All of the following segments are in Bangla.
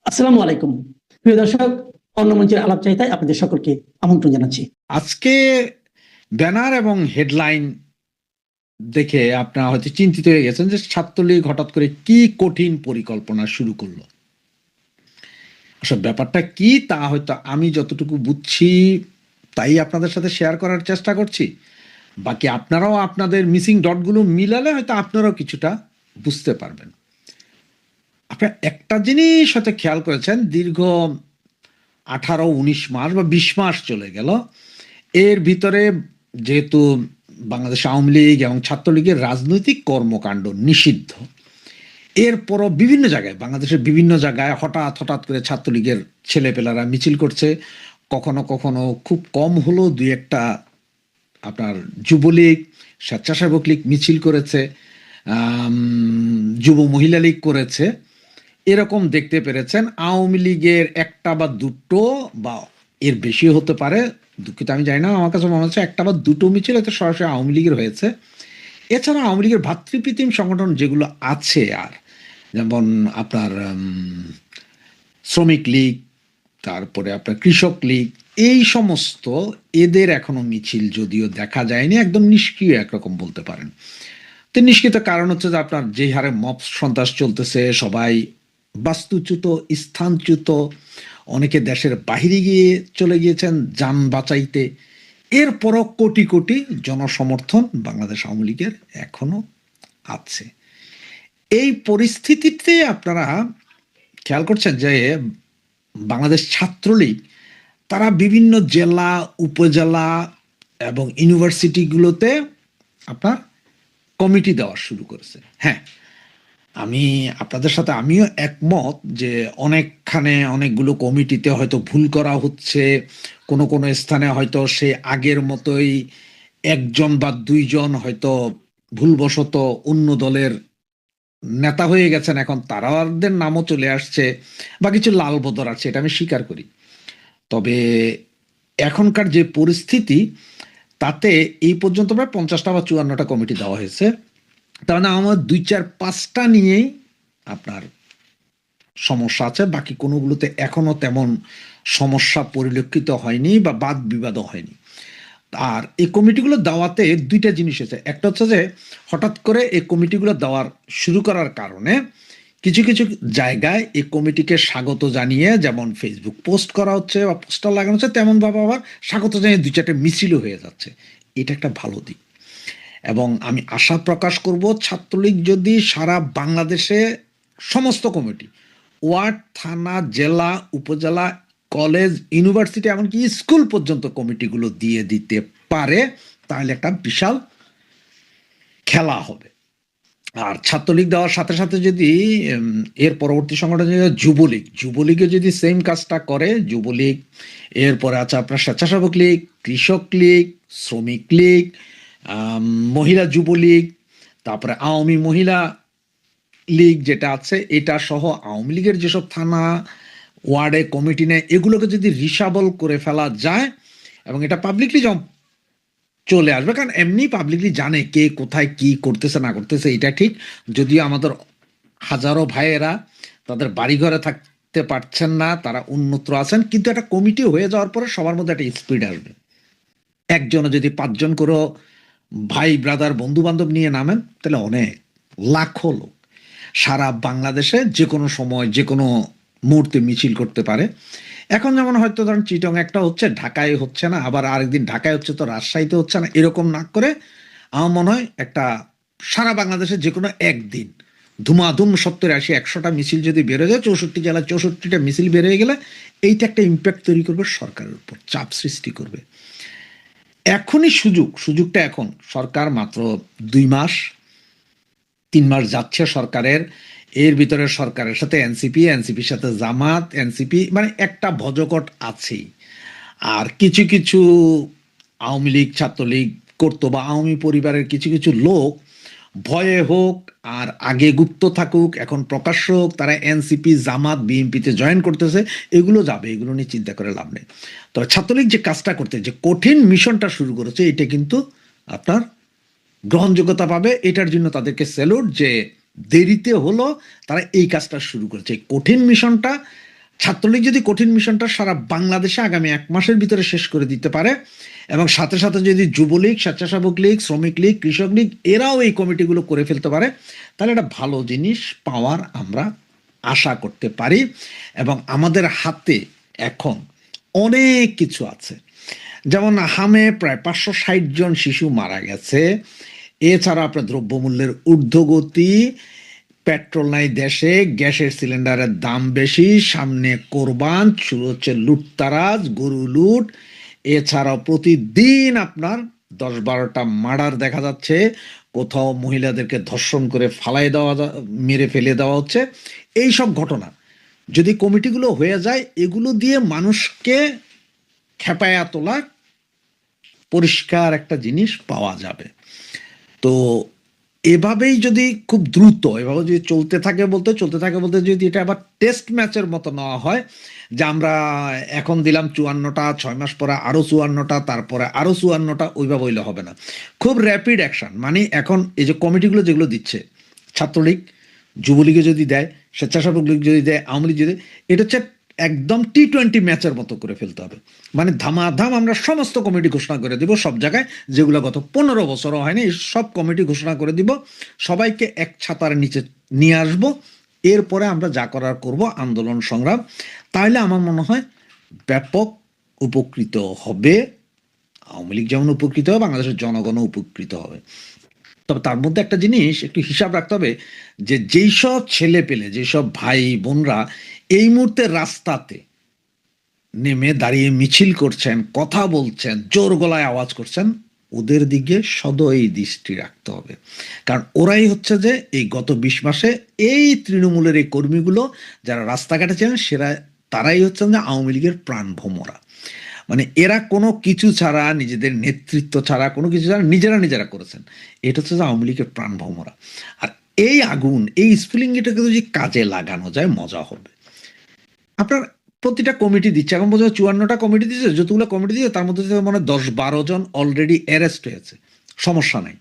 আসসালামু আলাইকুম। প্রিয় দর্শক, অন্য মঞ্চের আলাপচারিতায় আপনাদের সকলকে আমন্ত্রণ জানাচ্ছি। আজকে ব্যানার এবং হেডলাইন দেখে আপনারা হয়তো চিন্তিত হয়ে গেছেন যে ছাত্রলীগ হঠাৎ করে কি কঠিন পরিকল্পনা শুরু করলো। আসলে ব্যাপারটা কি তা হয়তো আমি যতটুকু বুঝছি তাই আপনাদের সাথে শেয়ার করার চেষ্টা করছি। বাকি আপনারাও আপনাদের মিসিং ডটগুলো মিলালে হয়তো আপনারাও কিছুটা বুঝতে পারবেন। আপনারা একটা জিনিস হয়তো খেয়াল করেছেন, দীর্ঘ 18-19 মাস বা 20 মাস চলে গেল, এর ভিতরে যেহেতু বাংলাদেশ আওয়ামী লীগ এবং ছাত্রলীগের রাজনৈতিক কর্মকাণ্ড নিষিদ্ধ, এরপরও বিভিন্ন জায়গায় বাংলাদেশের বিভিন্ন জায়গায় হঠাৎ হঠাৎ করে ছাত্রলীগের ছেলেপেলারা মিছিল করছে। কখনো কখনো খুব কম হলেও দুই একটা আপনার যুবলীগ, স্বেচ্ছাসেবক লীগ মিছিল করেছে, যুব মহিলা লীগ করেছে। এরকম দেখতে পেরেছেন। আওয়ামী লীগের একটা বা দুটো বা এর বেশি হতে পারে, দুঃখিত আমি জানি না, আমার কাছে মনে হচ্ছে একটা বা দুটো মিছিল হয়তো সরাসরি আওয়ামী লীগের হয়েছে। এছাড়া আওয়ামী লীগের ভাতৃপ্রতিম সংগঠন যেগুলো আছে, আর যেমন আপনার শ্রমিক লীগ, তারপরে আপনার কৃষক লীগ, এই সমস্ত এদের এখনো মিছিল যদিও দেখা যায়নি, একদম নিষ্ক্রিয় একরকম বলতে পারেন। তো নিষ্কৃত কারণ হচ্ছে যে আপনার যে হারে মব সন্ত্রাস চলতেছে, সবাই বাস্তুচ্যুত, স্থানচ্যুত, অনেকে দেশের বাহিরে গিয়ে চলে গিয়েছেন যান বাঁচাইতে। এরপরও কোটি কোটি জনসমর্থন বাংলাদেশ আওয়ামী লীগের এখনো আছে। এই পরিস্থিতিতে আপনারা খেয়াল করছেন যে বাংলাদেশ ছাত্রলীগ তারা বিভিন্ন জেলা, উপজেলা এবং ইউনিভার্সিটিগুলোতে আপনার কমিটি দেওয়া শুরু করেছে। হ্যাঁ, আমি আপনাদের সাথে আমিও একমত যে অনেকখানে অনেকগুলো কমিটিতে হয়তো ভুল করা হচ্ছে। কোনো কোনো স্থানে হয়তো সে আগের মতোই একজন বা দুইজন হয়তো ভুলবশত অন্য দলের নেতা হয়ে গেছেন, এখন তারাদের নামও চলে আসছে, বা কিছু লাল বদর আছে, এটা আমি স্বীকার করি। তবে এখনকার যে পরিস্থিতি, তাতে এই পর্যন্ত প্রায় 50টা বা 54টা কমিটি দেওয়া হয়েছে। তার মানে আমার 2-4-5টা নিয়েই আপনার সমস্যা আছে, বাকি কোনোগুলোতে এখনো তেমন সমস্যা পরিলক্ষিত হয়নি বা বাদ বিবাদও হয়নি। আর এই কমিটিগুলো দেওয়াতে দুইটা জিনিস হয়েছে। একটা হচ্ছে যে হঠাৎ করে এই কমিটিগুলো দেওয়ার শুরু করার কারণে কিছু কিছু জায়গায় এই কমিটিকে স্বাগত জানিয়ে যেমন ফেসবুক পোস্ট করা হচ্ছে বা পোস্টার লাগানো হচ্ছে, তেমন ভাবে আবার স্বাগত জানিয়ে 2-4টে মিছিলও হয়ে যাচ্ছে। এটা একটা ভালো দিক। এবং আমি আশা প্রকাশ করব, ছাত্রলীগ যদি সারা বাংলাদেশে সমস্ত কমিটি, ওয়ার্ড, থানা, জেলা, উপজেলা, কলেজ, ইউনিভার্সিটি, এমনকি স্কুল পর্যন্ত কমিটিগুলো দিয়ে দিতে পারে, তাহলে একটা বিশাল খেলা হবে। আর ছাত্রলীগ দেওয়ার সাথে সাথে যদি এর পরবর্তী সংগঠন যুবলীগ, যুবলীগে যদি সেম কাজটা করে, যুবলীগ, এরপরে আছে আপনার স্বেচ্ছাসেবক লীগ, কৃষক লীগ, শ্রমিক লীগ, মহিলা যুবলীগ, তারপরে আওয়ামী মহিলা লীগ যেটা আছে, এটা সহ আওয়ামী লীগের যেসব থানা ওয়ার্ডে কমিটি নেয়, এগুলোকে যদি রিসাবল করে ফেলা যায় এবং এটা পাবলিকলি চলে আসবে, কারণ এমনি পাবলিকলি জানে কে কোথায় কি করতেছে না করতেছে, এটা ঠিক। যদিও আমাদের হাজারো ভাইয়েরা তাদের বাড়িঘরে থাকতে পারছেন না, তারা উন্নত আছেন, কিন্তু একটা কমিটি হয়ে যাওয়ার পরে সবার মধ্যে একটা স্পিড আসবে। একজনে যদি 5জন করে ভাই, ব্রাদার, বন্ধু বান্ধব নিয়ে নামেন, তাহলে অনেক লাখো লোক সারা বাংলাদেশে যে কোনো সময় যে কোনো মুহূর্তে মিছিল করতে পারে। এখন যেমন হয়তো ধরেন চিটং একটা হচ্ছে, ঢাকায় হচ্ছে না, আবার আরেকদিন ঢাকায় হচ্ছে তো রাজশাহীতে হচ্ছে না, এরকম না করে আমার মনে হয় একটা সারা বাংলাদেশে যে কোনো একদিন ধুমাধুম 70-80-100টা মিছিল যদি বেরো যায়, 64 জেলায় 64টা মিছিল বেরিয়ে গেলে এইটা একটা ইম্প্যাক্ট তৈরি করবে, সরকারের উপর চাপ সৃষ্টি করবে। এখনই সুযোগটা এখন। সরকার মাত্র 2 মাস 3 মাস যাচ্ছে সরকারের, এর ভিতরে সরকারের সাথে এনসিপির সাথে জামাত, এনসিপি মানে একটা ভজকট আছেই। আর কিছু কিছু আওয়ামী লীগ, ছাত্রলীগ করতো বা আওয়ামী পরিবারের কিছু কিছু লোক ভয়ে হোক আর আগে গুপ্ত থাকুক, এখন প্রকাশ্য হোক, তারা এনসিপি, জামাত, বিএনপিতে জয়েন করতেছে। এগুলো যাবে, এগুলো নিয়ে চিন্তা করে লাভ নেই। তবে ছাত্রলীগ যে কাজটা করতে, যে কঠিন মিশনটা শুরু করেছে, এটা কিন্তু আপনার গ্রহণযোগ্যতা পাবে। এটার জন্য তাদেরকে স্যালুট, যে দেরিতে হলো তারা এই কাজটা শুরু করেছে। কঠিন মিশনটা ছাত্রলীগ যদি কঠিন মিশনটা সারা বাংলাদেশে আগামী 1 মাসের ভিতরে শেষ করে দিতে পারে, এবং সাথে সাথে যদি যুবলীগ, স্বেচ্ছাসেবক লীগ, শ্রমিক লীগ, কৃষক লীগ এরাও এই কমিটিগুলো করে ফেলতে পারে, তাহলে একটা ভালো জিনিস পাওয়ার আমরা আশা করতে পারি। এবং আমাদের হাতে এখন অনেক কিছু আছে, যেমন হামে প্রায় 560 জন শিশু মারা গেছে। এছাড়া আপনার দ্রব্যমূল্যের ঊর্ধ্বগতি, পেট্রোল নাই দেশে, গ্যাসের সিলিন্ডারের দাম বেশি, সামনে কোরবান, শুরু হচ্ছে লুটতারাজ, গরু লুট। এছাড়াও প্রতিদিন আপনার 10-12টা মার্ডার দেখা যাচ্ছে, কোথাও মহিলাদেরকে ধর্ষণ করে ফালাই দেওয়া, মেরে ফেলে দেওয়া হচ্ছে। এই সব ঘটনা যদি কমিটিগুলো হয়ে যায়, এগুলো দিয়ে মানুষকে খেপায়া তোলা পরিষ্কার একটা জিনিস পাওয়া যাবে। তো এভাবেই যদি খুব দ্রুত এভাবে যদি চলতে থাকে বলতে যদি এটা আবার টেস্ট ম্যাচের মতো নেওয়া হয়, যে আমরা এখন দিলাম 54টা, 6 মাস পরে আরো 54টা, তারপরে আরো 54টা, ওইভাবে হইলে হবে না। খুব র্যাপিড অ্যাকশন, মানে এখন এই যে কমিটিগুলো যেগুলো দিচ্ছে, ছাত্রলীগ, যুবলীগে যদি দেয়, স্বেচ্ছাসেবক লীগ যদি দেয়, আওয়ামী লীগ যদি, এটা হচ্ছে একদম T20 ম্যাচের মতো করে ফেলতে হবে। মানে ধামাধাম আমরা সমস্ত কমিটি ঘোষণা করে দিব সব জায়গায়, যেগুলো গত 15 বছরও হয়নি, সব কমিটি ঘোষণা করে দিব, সবাইকে এক ছাতার নিচে নিয়ে আসব। এরপরে আমরা যা করার করব, আন্দোলন সংগ্রাম। তাহলে আমার মনে হয় ব্যাপক উপকৃত হবে। আওয়ামী লীগ যেমন উপকৃত হবে, বাংলাদেশের জনগণও উপকৃত হবে। তবে তার মধ্যে একটা জিনিস একটু হিসাব রাখতে হবে, যে যেই সব ছেলে পেলে, যেসব ভাই বোনরা এই মুহূর্তে রাস্তাতে নেমে দাঁড়িয়ে মিছিল করছেন, কথা বলছেন, জোর গলায় আওয়াজ করছেন, ওদের দিকে সদয় দৃষ্টি রাখতে হবে। কারণ ওরাই হচ্ছে যে এই গত 20 মাসে এই তৃণমূলের এই কর্মীগুলো যারা রাস্তাঘাটে ছিলেন, তারাই হচ্ছেন যে আওয়ামী লীগের প্রাণ ভোমরা। মানে এরা কোনো কিছু ছাড়া, নিজেদের নেতৃত্ব ছাড়া, কোনো কিছু ছাড়া নিজেরা করেছেন। এটা হচ্ছে যে আওয়ামী লীগের প্রাণ ভোমরা। আর এই আগুন, এই স্ফুলিঙ্গটাকে যদি কাজে লাগানো যায়, মজা হবে। আপনার প্রতিটা কমিটি দিচ্ছে, এখন পর্যন্ত 54টা কমিটি দিচ্ছে, যতগুলো কমিটি দিচ্ছে তার মধ্যে মানে 10-12 জন অলরেডি অ্যারেস্ট হয়েছে। সমস্যা নাই,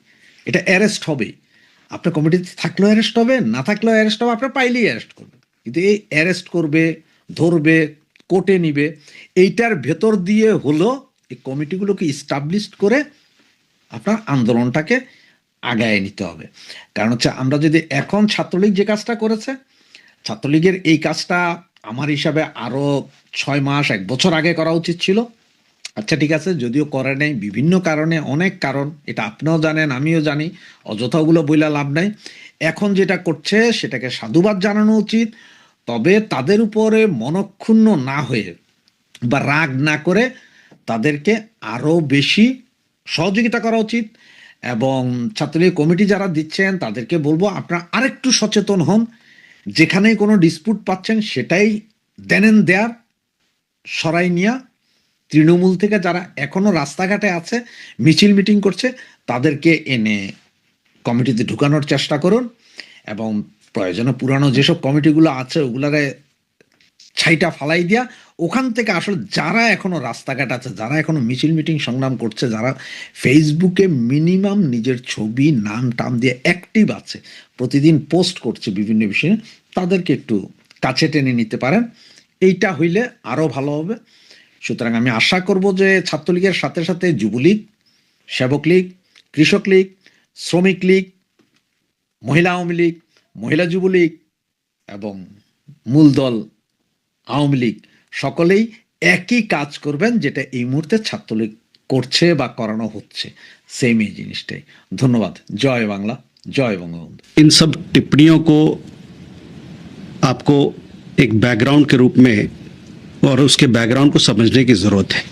এটা অ্যারেস্ট হবেই। আপনার কমিটিতে থাকলেও অ্যারেস্ট হবে, না থাকলেও অ্যারেস্ট হবে, আপনার পাইলেই অ্যারেস্ট করবে। কিন্তু এই অ্যারেস্ট করবে, ধরবে, কোর্টে নিবে, এইটার ভেতর দিয়ে হলো এই কমিটিগুলোকে ইস্টাবলিশ করে আপনার আন্দোলনটাকে আগায় নিতে হবে। কারণ হচ্ছে আমরা যদি এখন ছাত্রলীগ যে কাজটা করেছে, ছাত্রলীগের এই কাজটা আমার হিসাবে আরো 6 মাস 1 বছর আগে করা উচিত ছিল। আচ্ছা ঠিক আছে, যদিও করে নাই বিভিন্ন কারণে, অনেক কারণ, এটা আপনিও জানেন, আমিও জানি, অযথা ওগুলো বইলা লাভ নাই। এখন যেটা করছে সেটাকে সাধুবাদ জানানো উচিত। তবে তাদের উপরে মনক্ষুণ্ণ না হয়ে বা রাগ না করে তাদেরকে আরো বেশি সহযোগিতা করা উচিত। এবং ছাত্রলীগ কমিটি যারা দিচ্ছেন তাদেরকে বলবো, আপনারা আরেকটু সচেতন হন। যেখানেই কোনো ডিসপুট পাচ্ছেন সেটাই দেন দেয়ার সরাই নিয়া, তৃণমূল থেকে যারা এখনো রাস্তাঘাটে আছে, মিছিল মিটিং করছে, তাদেরকে এনে কমিটিতে ঢুকানোর চেষ্টা করুন। এবং প্রয়োজনে পুরানো যেসব কমিটিগুলো আছে ওগুলারে ছাইটা ফালাই দিয়া ওখান থেকে আসলে যারা এখনো রাস্তাঘাট আছে, যারা এখনো মিছিল মিটিং সংগ্রাম করছে, যারা ফেসবুকে মিনিমাম নিজের ছবি, নাম টাম দিয়ে অ্যাক্টিভ আছে, প্রতিদিন পোস্ট করছে বিভিন্ন বিষয়ে, তাদেরকে একটু কাছে টেনে নিতে পারেন। এইটা হইলে আরো ভালো হবে। সুতরাং আমি আশা করব যে ছাত্রলীগের সাথে সাথে যুবলীগ, সেবক লীগ, কৃষক লীগ, শ্রমিক লীগ, মহিলা আওয়ামী লীগ, মহিলা যুবলীগ এবং মূল দল আওয়ামী লীগ সকলেই একই কাজ করবেন, যেটা এই মুহূর্তে ছাত্রলীগ করছে বা করানো হচ্ছে, সেম এই জিনিসটাই। ধন্যবাদ। জয় বাংলা, জয় বঙ্গবন্ধু। इन सब टिप्पणियों को आपको एक बैकग्राउंड के रूप में और उसके बैकग्राउंड को समझने की ज़रूरत है।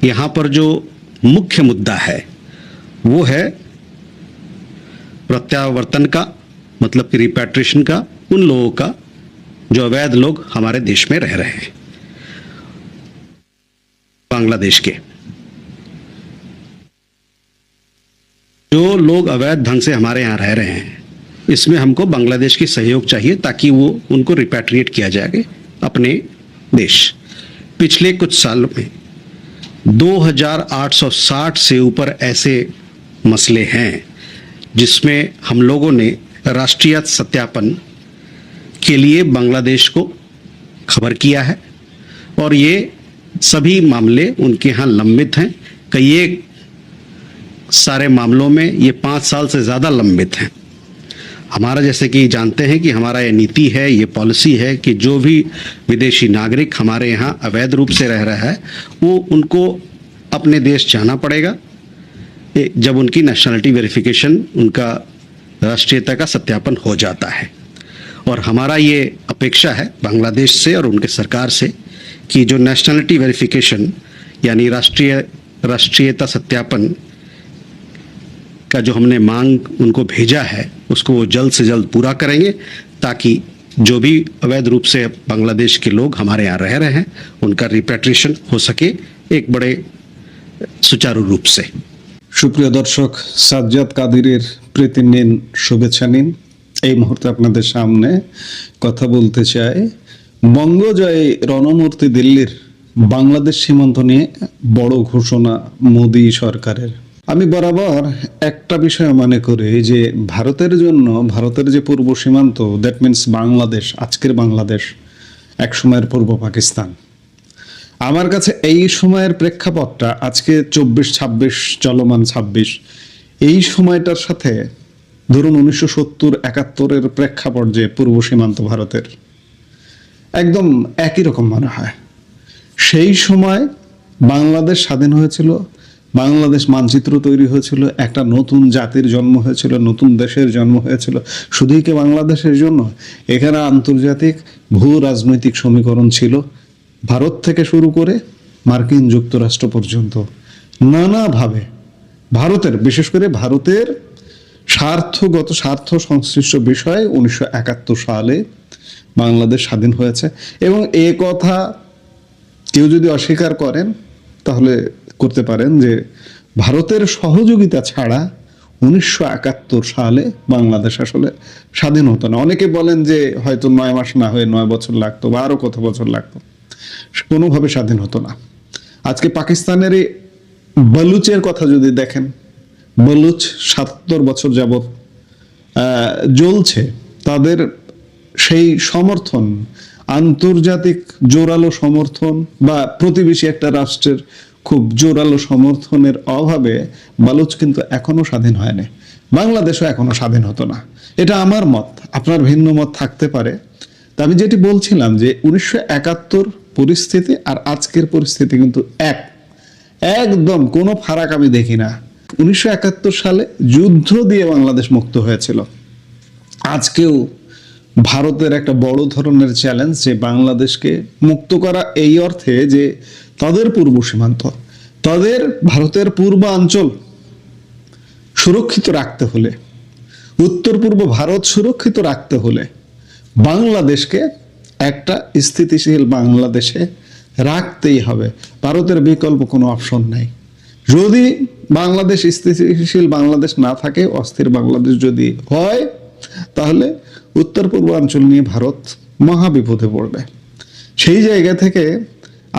यहाँ पर जो मुख्य मुद्दा है वो है प्रत्यावर्तन का, मतलब कि रिपैट्रिएशन का, उन लोगों का जो अवैध लोग हमारे देश में रह रहे हैं, बांग्लादेश के जो लोग अवैध ढंग से हमारे यहाँ रह रहे हैं, इसमें हमको बांग्लादेश की सहयोग चाहिए ताकि वो उनको रिपैट्रिएट किया जाए अपने देश। पिछले कुछ सालों में 2860 से ऊपर ऐसे मसले हैं जिसमें हम लोगों ने राष्ट्रीय सत्यापन के लिए बांग्लादेश को खबर किया है और ये सभी मामले उनके यहाँ लंबित हैं। कई एक सारे मामलों में ये 5 साल से ज़्यादा लंबित हैं। हमारा, जैसे कि जानते हैं कि हमारा ये नीति है, ये पॉलिसी है कि जो भी विदेशी नागरिक हमारे यहाँ अवैध रूप से रह रहा है वो उनको अपने देश जाना पड़ेगा जब उनकी नेशनलिटी वेरिफिकेशन, उनका राष्ट्रीयता का सत्यापन हो जाता है। और हमारा ये अपेक्षा है बांग्लादेश से और उनके सरकार से कि जो नेशनलिटी वेरिफिकेशन यानी राष्ट्रीयता सत्यापन का जो हमने मांग उनको भेजा है उसको वो जल्द से जल्द पूरा करेंगे, ताकि जो भी अवैध रूप से बांग्लादेश के लोग हमारे यहाँ रह रहे हैं उनका रिपैट्रिएशन हो सके एक बड़े सुचारू रूप से। সুপ্রিয় দর্শক, সাজ্জাদ কাদিরের প্রীতি নিন, শুভেচ্ছা নিন। এই মুহূর্তে আপনাদের সামনে কথা বলতে চাই বঙ্গজয় রণমূর্তি দিল্লির বাংলাদেশ সীমান্ত নিয়ে বড় ঘোষণা মোদী সরকারের। আমি বরাবর একটা বিষয় মনে করি যে ভারতের জন্য, ভারতের যে পূর্ব সীমান্ত, দ্যাট মিনস বাংলাদেশ, আজকের বাংলাদেশ, এক সময়ের পূর্ব পাকিস্তান, আমার কাছে এই সময়ের প্রেক্ষাপটটা আজকে 24-26 চলমান 26, এই সময়টার সাথে ধরুন 1970-71-এর প্রেক্ষাপট যে পূর্ব সীমান্ত ভারতের, একদম একই রকম মনে হয়। সেই সময় বাংলাদেশ স্বাধীন হয়েছিল, বাংলাদেশ মানচিত্র তৈরি হয়েছিল, একটা নতুন জাতির জন্ম হয়েছিল, নতুন দেশের জন্ম হয়েছিল। শুধুই কি বাংলাদেশের জন্য? এখানে আন্তর্জাতিক ভূ রাজনৈতিক সমীকরণ ছিল, ভারত থেকে শুরু করে মার্কিন যুক্তরাষ্ট্র পর্যন্ত নানাভাবে ভারতের, বিশেষ করে ভারতের স্বার্থগত, স্বার্থ সংশ্লিষ্ট বিষয়ে 1971 সালে বাংলাদেশ স্বাধীন হয়েছে। এবং এ কথা কেউ যদি অস্বীকার করেন তাহলে করতে পারেন যে ভারতের সহযোগিতা ছাড়া 1971 সালে বাংলাদেশ আসলে স্বাধীন হতো না। অনেকে বলেন যে হয়তো 9 মাস না হয়ে 9 বছর লাগতো বা আরো কত বছর লাগতো, কোনোভাবে স্বাধীন হতো না। আজকে পাকিস্তানের এই বলুচের কথা যদি দেখেন, বলুচ 77 বছর যাবত জ্বলছে, তাদের সেই সমর্থন, আন্তর্জাতিক জোরালো সমর্থন বা প্রতিবেশী একটা রাষ্ট্রের খুব জোরালো সমর্থনের অভাবে বালুচ কিন্তু এখনো স্বাধীন হয়নি, বাংলাদেশও এখনো স্বাধীন হতো না। এটা আমার মত, আপনার ভিন্ন মত থাকতে পারে। তা আমি যেটি বলছিলাম যে 1971 পরিস্থিতি আর আজকের পরিস্থিতি কিন্তু একদম কোনো ফারাক আমি দেখি না। 1971 সালে যুদ্ধ দিয়ে বাংলাদেশ মুক্ত হয়েছিল। আজকেও ভারতের একটা বড় ধরনের চ্যালেঞ্জ যে বাংলাদেশকে মুক্ত করা, এই অর্থে যে তাদের পূর্ব সীমান্ত, তাদের ভারতের পূর্বাঞ্চল সুরক্ষিত রাখতে হলে, উত্তর পূর্ব ভারত সুরক্ষিত রাখতে হলে বাংলাদেশকে একটা স্থিতিশীল বাংলাদেশে রাখতেই হবে। ভারতের বিকল্প কোনো অপশন নাই। যদি বাংলাদেশ স্থিতিশীল বাংলাদেশ না থাকে, অস্থির বাংলাদেশ যদি হয়, তাহলে উত্তর পূর্বাঞ্চল নিয়ে ভারত মহা বিপদে পড়বে। সেই জায়গা থেকে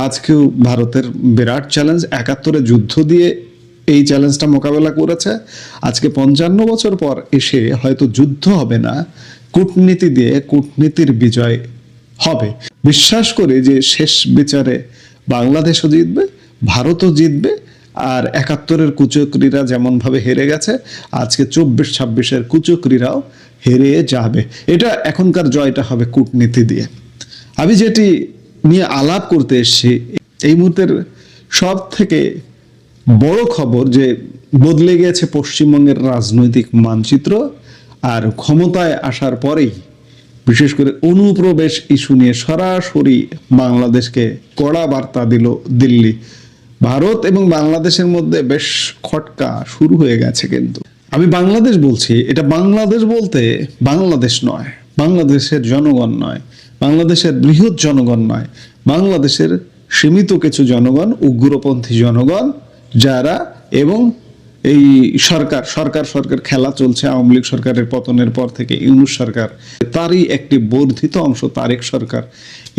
আজকেও ভারতের বিরাট চ্যালেঞ্জ, 71-এ যুদ্ধ দিয়ে এই চ্যালেঞ্জটা মোকাবেলা করেছে। আজকে 55 বছর পর এসে হয়তো যুদ্ধ হবে না, কূটনীতি দিয়ে কূটনীতির বিজয় হবে। বিশ্বাস করি যে শেষ বিচারে বাংলাদেশও জিতবে, ভারতও জিতবে। আর 71-এর কুচক্রীরা যেমন ভাবে হেরে গেছে, আজকে 24-26-এর কুচক্রীরাও হেরে যাবে। এটা এখনকার জয়টা হবে কূটনীতি দিয়ে। আমি যেটি নিয়ে আলাপ করতে এসেছি, এই মুহূর্তের সব থেকে বড় খবর যে বদলে গেছে পশ্চিমবঙ্গের রাজনৈতিক মানচিত্র। আর ক্ষমতায় আসার পরেই বিশেষ করে অনুপ্রবেশ ইস্যু নিয়ে সরাসরি বাংলাদেশকে কড়া বার্তা দিল দিল্লি। ভারত এবং বাংলাদেশের মধ্যে বেশ খটকা শুরু হয়ে গেছে। কিন্তু আমি বাংলাদেশ বলছি, এটা বাংলাদেশ বলতে বাংলাদেশ নয়, বাংলাদেশের জনগণ নয়, বাংলাদেশের বৃহৎ জনগণ নয়, বাংলাদেশের সীমিত কিছু জনগণ, উগ্রপন্থী জনগণ যারা, এবং এই সরকার খেলা চলছে আওয়ামী লীগ সরকারের পতনের পর থেকে ইউনূস সরকার, তারই একটি বর্ধিত অংশ তারেক সরকার।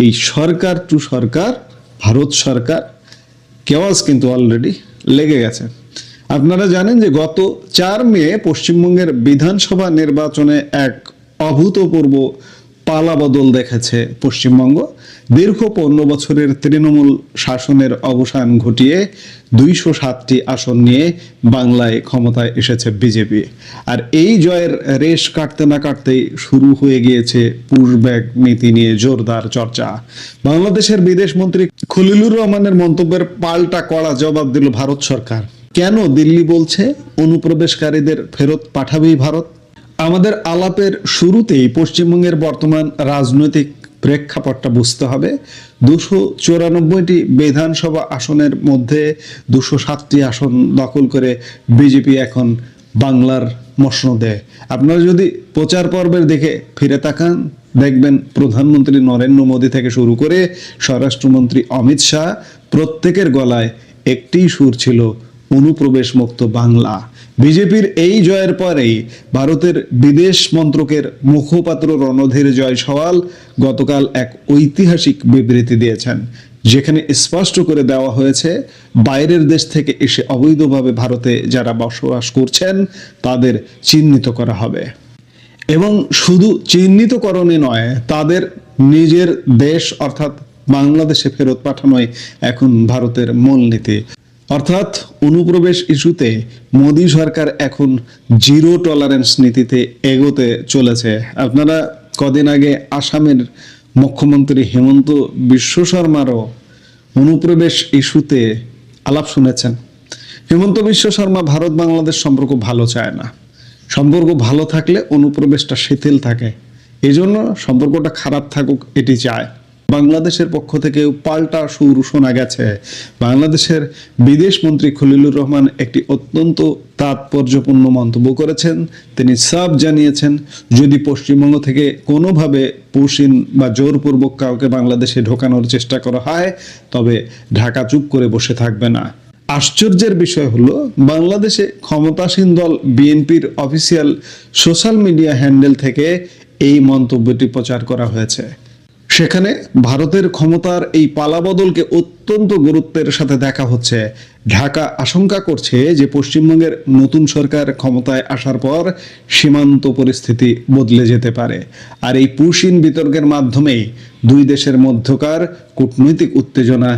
এই সরকার টু সরকার, ভারত সরকার কেওয়াজ কিন্তু অলরেডি লেগে গেছে। আপনারা জানেন যে গত 4 মে পশ্চিমবঙ্গের বিধানসভা নির্বাচনে এক অভূতপূর্ব পালাবদল দেখেছে পশ্চিমবঙ্গ। দীর্ঘ 15 বছরের তৃণমূল শাসনের অবসান ঘটিয়ে 207টি আসন নিয়ে বাংলায় ক্ষমতায় এসেছে বিজেপি। আর এই জয়ের রেশ কাটতে না কাটতেই শুরু হয়ে গিয়েছে পুশব্যাক নীতি নিয়ে জোরদার চর্চা। বাংলাদেশের বিদেশ মন্ত্রী খলিলুর রহমানের মন্তব্যের পাল্টা কড়া জবাব দিল ভারত সরকার। কেন দিল্লি বলছে অনুপ্রবেশকারীদের ফেরত পাঠাবেই ভারত? আমাদের আলাপের শুরুতেই পশ্চিমবঙ্গের বর্তমান রাজনৈতিক প্রেক্ষাপটটা বুঝতে হবে। 294টি বিধানসভা আসনের মধ্যে 207টি আসন দখল করে বিজেপি এখন বাংলার মসনদে। আপনারা যদি প্রচার পর্বের দিকে ফিরে তাকান, দেখবেন প্রধানমন্ত্রী নরেন্দ্র মোদী থেকে শুরু করে স্বরাষ্ট্রমন্ত্রী অমিত শাহ প্রত্যেকের গলায় একটি সুর ছিল অনুপ্রবেশ মুক্ত বাংলা। বিজেপির এই জয়ের পরেই ভারতের বিদেশ মন্ত্রকের মুখপাত্র রণধীর জয়সওয়াল গতকাল এক ঐতিহাসিক বিবৃতি দিয়েছেন, যেখানে স্পষ্ট করে দেওয়া হয়েছে বাইরের দেশ থেকে এসে অবৈধভাবে ভারতে যারা বসবাস করছেন তাদের চিহ্নিত করা হবে, এবং শুধু চিহ্নিতকরণই নয়, তাদের নিজের দেশ অর্থাৎ বাংলাদেশে ফেরত পাঠানোই এখন ভারতের মূলনীতি। অর্থাৎ অনুপ্রবেশ ইস্যুতে মোদী সরকার এখন জিরো টলারেন্স নীতিতে এগোতে চলেছে। আপনারা কদিন আগে আসামের মুখ্যমন্ত্রী হিমন্ত বিশ্ব শর্মারও অনুপ্রবেশ ইস্যুতে আলাপ শুনেছেন। হিমন্ত বিশ্ব শর্মা ভারত বাংলাদেশ সম্পর্ক ভালো চায় না। সম্পর্ক ভালো থাকলে অনুপ্রবেশটা শিথিল থাকে, এজন্য সম্পর্কটা খারাপ থাকুক এটি চায়। বাংলাদেশের পক্ষ থেকে পাল্টা সুর শোনা গেছে। বাংলাদেশের বিদেশ মন্ত্রী খলিলুর রহমান একটি অত্যন্ত তাৎপর্যপূর্ণ মন্তব্য করেছেন। তিনি সাফ জানিয়েছেন, যদি পশ্চিমবঙ্গ থেকে কোনোভাবে পুশিন বা জোরপূর্বক কাউকে বাংলাদেশে ঢোকানোর চেষ্টা করা হয়, তবে ঢাকা চুপ করে বসে থাকবে না। আশ্চর্যের বিষয় হলো, বাংলাদেশে ক্ষমতাসীন দল বিএনপির অফিসিয়াল সোশ্যাল মিডিয়া হ্যান্ডেল থেকে এই মন্তব্যটি প্রচার করা হয়েছে। সেখানে ভারতের ক্ষমতার এই পালাবদলকে অত্যন্ত গুরুত্বের সাথে দেখা হচ্ছে। ঢাকা আশঙ্কা করছে যে পশ্চিমবঙ্গের নতুন সরকার ক্ষমতায় আসার পর সীমান্ত পরিস্থিতি বদলে যেতে পারে। আর এই পুশিন বিতর্কের মাধ্যমেই দুই দেশের মধ্যকার কূটনৈতিক উত্তেজনা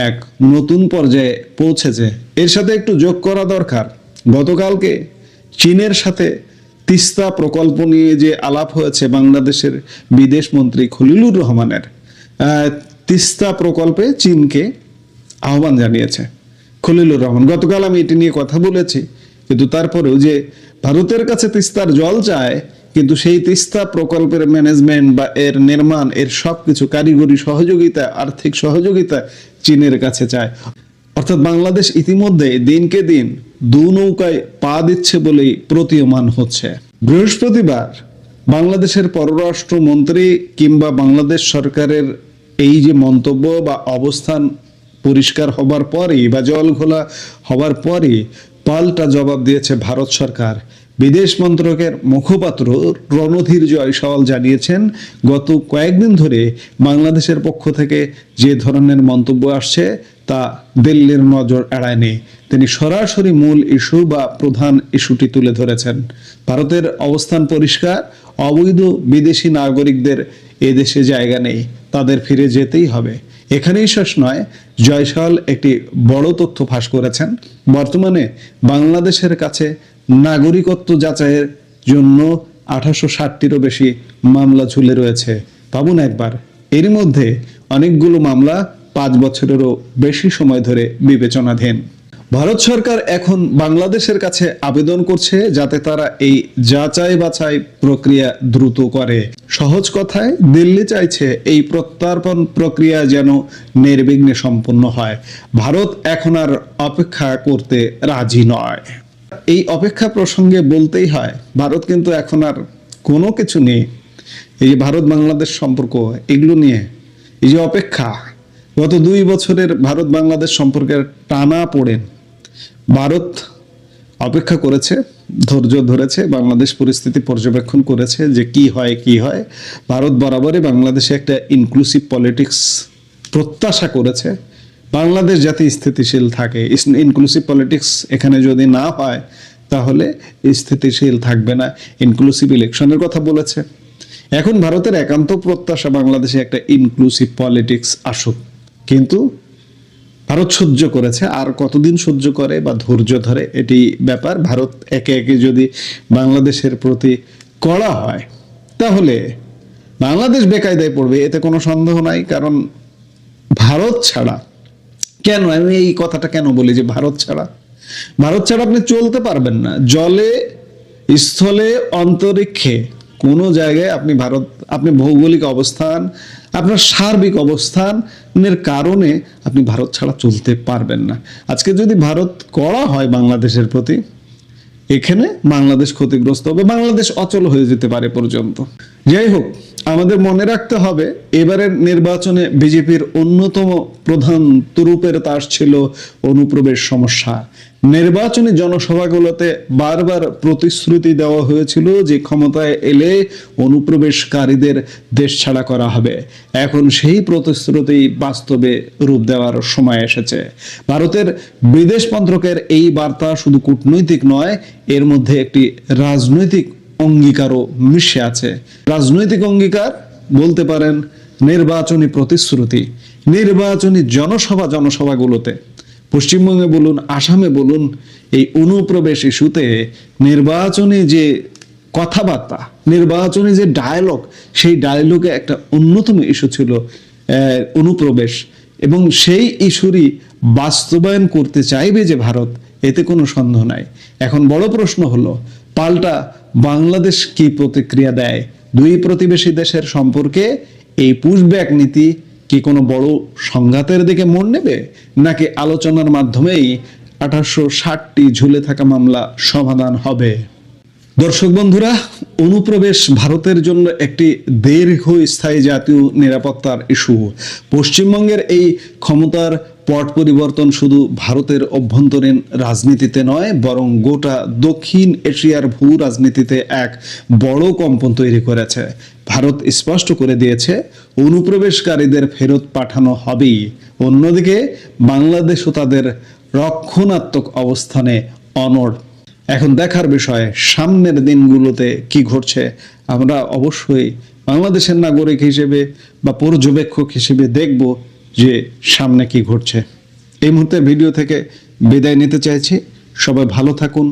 এক নতুন পর্যায়ে পৌঁছেছে। এর সাথে একটু যোগ করা দরকার, গতকালকে চীনের সাথে তিস্তা প্রকল্প নিয়ে যে আলাপ হয়েছে বাংলাদেশের বিদেশ মন্ত্রী খলিলুর রহমানের, তিস্তা প্রকল্পে চীনকে আহ্বান জানিয়েছে খলিলুর রহমান। গতকাল আমি এটি নিয়ে কথা বলেছি, কিন্তু তারপরেও যে ভারতের কাছে তিস্তার জল চায়, কিন্তু সেই তিস্তা প্রকল্পের ম্যানেজমেন্ট বা এর নির্মাণ, এর সবকিছু কারিগরি সহযোগিতা, আর্থিক সহযোগিতা চীনের কাছে চায়। অর্থাৎ বাংলাদেশ ইতিমধ্যে দিনকে দিন দু নৌকায় পা দিচ্ছে বলেই প্রতীয়মান হচ্ছে। বৃহস্পতিবার বাংলাদেশের পররাষ্ট্রমন্ত্রী কিংবা বাংলাদেশ সরকারের এই যে মন্তব্য বা অবস্থান পরিষ্কার হবার পরই বা জল ঘোলা হবার পরই পাল্টা জবাব দিয়েছে ভারত সরকার। বিদেশ মন্ত্রকের মুখপাত্র রণধীর জয়সওয়াল জানিয়েছেন, গত কয়েকদিন ধরে বাংলাদেশের পক্ষ থেকে যে ধরনের মন্তব্য আসছে তা দিল্লির নজর এড়ায়নি। তিনি সরাসরি মূল ইস্যু বা প্রধান ইস্যুটি তুলে ধরেছেন। ভারতের অবস্থান পরিষ্কার, অবৈধ বিদেশি নাগরিকদের এদেশে জায়গা নেই, তাদের ফিরে যেতেই হবে। এখানেই শেষ নয়, জয়সওয়াল একটি বড় তথ্য ফাঁস করেছেন। বর্তমানে বাংলাদেশের কাছে নাগরিকত্ব যাচাইয়ের জন্য 1860টিরও বেশি মামলা ঝুলে রয়েছে। ভাবুন একবার, এর মধ্যে অনেকগুলো মামলা 5 বছরেরও বেশি সময় ধরে বিবেচনাধীন। ভারত সরকার এখন বাংলাদেশের কাছে আবেদন করছে যাতে তারা এই যাচাই বাছাই প্রক্রিয়া দ্রুত করে। সহজ কথায় দিল্লি চাইছে এই প্রত্যর্পণ প্রক্রিয়া যেন নির্বিঘ্নে সম্পন্ন হয়। ভারত এখন আর অপেক্ষা করতে রাজি নয়। এই অপেক্ষা প্রসঙ্গে বলতেই হয়, ভারত কিন্তু এখন আর কোনো কিছু নেই। এই যে ভারত বাংলাদেশ সম্পর্ক, এগুলো নিয়ে এই যে অপেক্ষা, গত 2 বছরের ভারত বাংলাদেশ সম্পর্কের টানা পড়েন ভারত অপেক্ষা করেছে, ধৈর্য ধরেছে, বাংলাদেশ পরিস্থিতি পর্যবেক্ষণ করেছে যে কি হয়। ভারত বরাবরই বাংলাদেশে একটা ইনক্লুসিভ পলিটিক্স প্রত্যাশা করেছে, বাংলাদেশ যাতে স্থিতিশীল থাকে। ইনক্লুসিভ পলিটিক্স এখানে যদি না হয় তাহলে স্থিতিশীল থাকবে না। ইনক্লুসিভ ইলেকশনের কথা বলেছে, এখন ভারতের একান্ত প্রত্যাশা বাংলাদেশে একটা ইনক্লুসিভ পলিটিক্স আসুক, কিন্তু ভারত সহ্য করেছে, আর কতদিন সহ্য করে বা ধৈর্য ধরে এটি ব্যাপার। ভারত একে একে যদি বাংলাদেশের প্রতি কড়া হয় তাহলে বাংলাদেশ বেকায়দায় পড়বে, এতে কোনো সন্দেহ নাই। কারণ ভারত ছাড়া, কেন আমি এই কথাটা কেন বলি যে ভারত ছাড়া আপনি চলতে পারবেন না। জলে, স্থলে, অন্তরিক্ষে কোনো জায়গায় আপনি ভৌগোলিক অবস্থান, আপনার সার্বিক অবস্থানের কারণে আপনি ভারত ছাড়া চলতে পারবেন না। আজকে যদি ভারত কড়া হয় বাংলাদেশের প্রতি, এখানে বাংলাদেশ ক্ষতিগ্রস্ত হবে, বাংলাদেশ অচল হয়ে যেতে পারে পর্যন্ত। যাই হোক, আমাদের মনে রাখতে হবে এবারের নির্বাচনে বিজেপির অন্যতম প্রধান তুরুপের তাস ছিল অনুপ্রবেশ সমস্যা। নির্বাচনী জনসভাগুলোতে বারবার প্রতিশ্রুতি দেওয়া হয়েছিল যে ক্ষমতায় এলে অনুপ্রবেশকারীদের দেশ ছাড়া করা হবে। এখন সেই প্রতিশ্রুতি বাস্তবে রূপ দেওয়ার সময় এসেছে। ভারতের বিদেশ মন্ত্রকের এই বার্তা শুধু কূটনৈতিক নয়, এর মধ্যে একটি রাজনৈতিক অঙ্গীকারও মিশে আছে। রাজনৈতিক অঙ্গীকার বলতে পারেন নির্বাচনী প্রতিশ্রুতি। নির্বাচনী জনসভাগুলোতে পশ্চিমবঙ্গে বলুন, আসামে বলুন, এই অনুপ্রবেশ ইস্যুতে নির্বাচনী যে কথাবার্তা, নির্বাচনী যে ডায়ালগ, সেই ডায়ালগে একটা অন্যতম ইস্যু ছিল অনুপ্রবেশ, এবং সেই ইস্যুরই বাস্তবায়ন করতে চাইবে যে ভারত, এতে কোনো সন্দেহ নাই। এখন বড় প্রশ্ন হলো, পাল্টা বাংলাদেশ কি প্রতিক্রিয়া দেয়? দুই প্রতিবেশী দেশের সম্পর্কে এই পুশব্যাক নীতি কি কোনো বড় সংঘাতের দিকে মোড় নেবে, নাকি আলোচনার মাধ্যমেই 1860টি ঝুলে থাকা মামলা সমাধান হবে? দর্শক বন্ধুরা, অনুপ্রবেশ ভারতের জন্য একটি দীর্ঘস্থায়ী জাতীয় নিরাপত্তার ইস্যু। পশ্চিমবঙ্গের এই ক্ষমতার পট পরিবর্তন শুধু ভারতের অভ্যন্তরীণ রাজনীতিতে নয়, বরং গোটা দক্ষিণ এশিয়ার ভূ রাজনীতিতে এক বড় কম্পন তৈরি করেছে। ভারত স্পষ্ট করে দিয়েছে অনুপ্রবেশকারীদের ফেরত পাঠানো হবেই। অন্যদিকে বাংলাদেশও তাদের রক্ষণাত্মক অবস্থানে অনড়। এখন দেখার বিষয় সামনের দিনগুলোতে কি ঘটছে। আমরা অবশ্যই বাংলাদেশের নাগরিক হিসেবে বা পর্যবেক্ষক হিসেবে দেখব যে সামনে কি ঘটছে। এই মুহূর্তে ভিডিও থেকে বিদায় নিতে চাইছি। সবাই ভালো থাকুন,